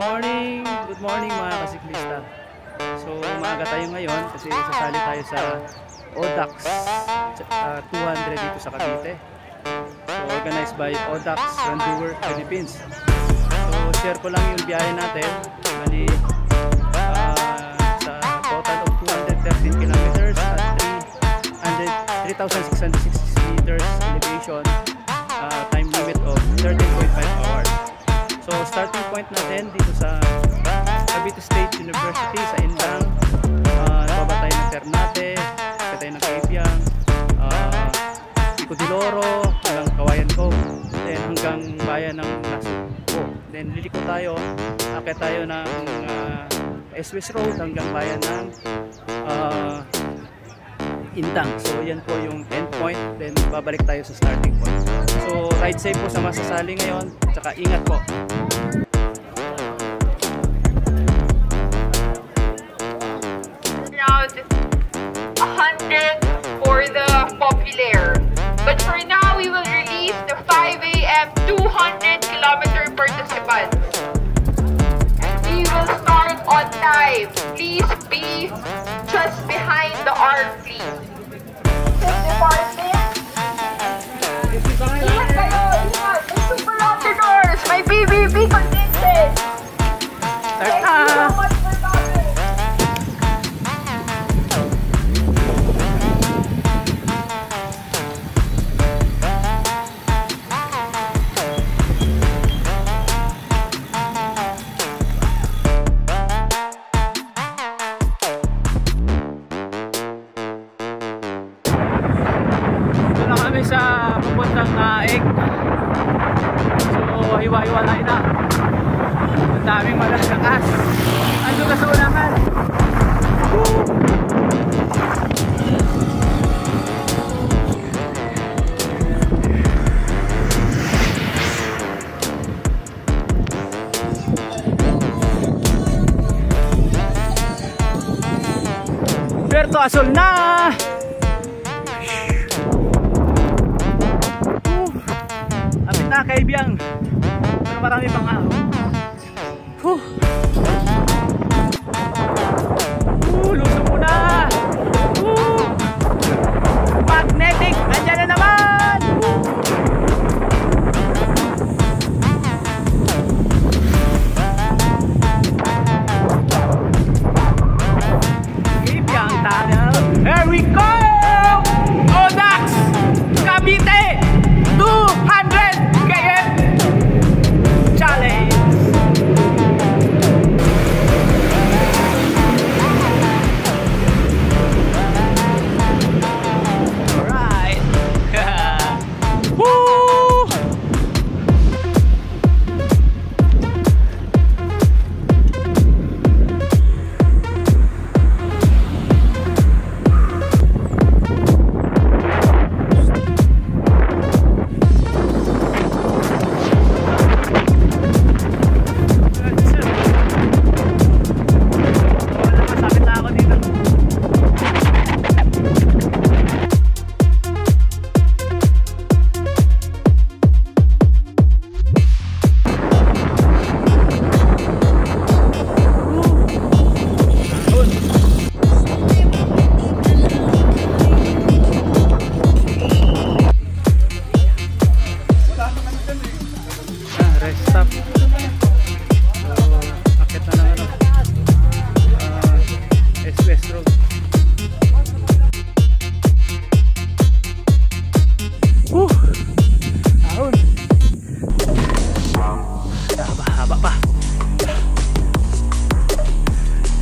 Good morning mga kasiklista. So maaga tayo ngayon kasi sasali tayo sa ODAX 200 dito sa Cavite. So organized by ODAX Randoer Philippines. So share ko lang yung biyahe natin. Bali sa total of 213 kilometers at 3,660 meters elevation, time limit of 13.5 hours. So starting point natin dito sa Cavite State University sa Indang. Baba tayo ng Ternate, baba tayo ng Caipiang, Pico de Loro, hanggang Kawayan Cove, then hanggang bayan ng Nasugbo. Then liliko tayo, akit tayo ng S-West Road hanggang bayan ng Indang. So yan po yung end point, then babalik tayo sa starting point. So ride safe po sa masasali ngayon, tsaka ingat po. Around 100 for the popular, but for now we will release the 5 AM 200 kilometer participants. We will start on time. Please be just behind the arm, please. Ingat kayo, ingat! May super entrepreneurs! May BBB contingent! Thank you so much for coming! Sa papuntang Naik. So hiwa-hiwalay na. Ang daming malakas. Ando ka sa unahan. Puerto Azul na. Caipiang, pero marami pang araw. Lusong muna. Magnetic, andyan na naman. Caipiang tunnel. Here we go. ODAX Cavite 200 challenge. All right. Woo!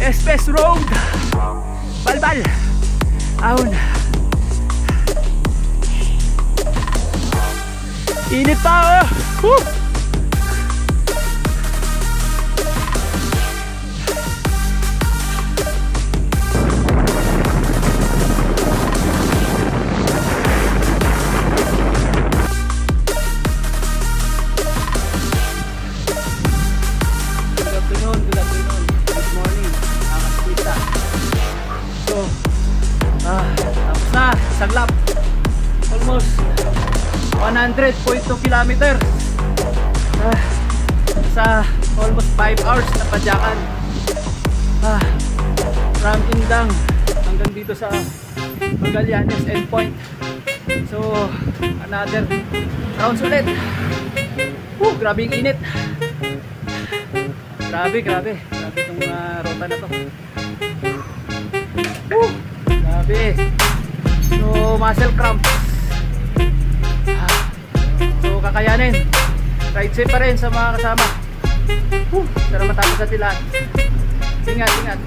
Espes Road, balbal, ahon. Init pa oh. Saglap, almost 100.2 kilometer. sa almost 5 hours na padyakan. From Indang hanggang dito sa Magallanes endpoint. So another rounds ulit. Grabe yung init. Grabe itong rota na to. Grabe. So muscle cramps. So kakayanin. Ride safe pa rin sa mga kasama. Pero matapos natin lahat. Ingat.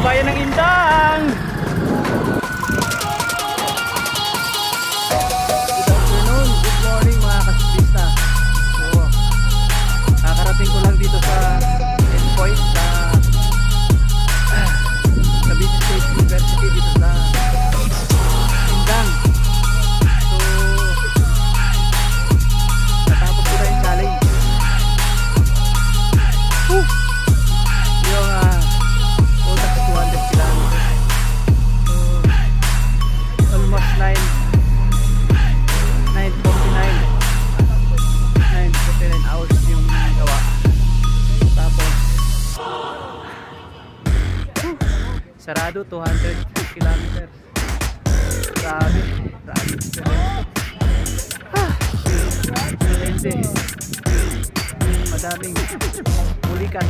Bayan ng Indang. Good afternoon, good morning mga kasiklista. So, kakarating ko lang dito sa endpoint sa Cavite State University dito sa Indang. So, natapos ko na yung challenge. Yung 200 kilometers. So, almost 9:49 hours yung gawa. Tapos sarado 200 kilometers. Grabe madaming bulikan.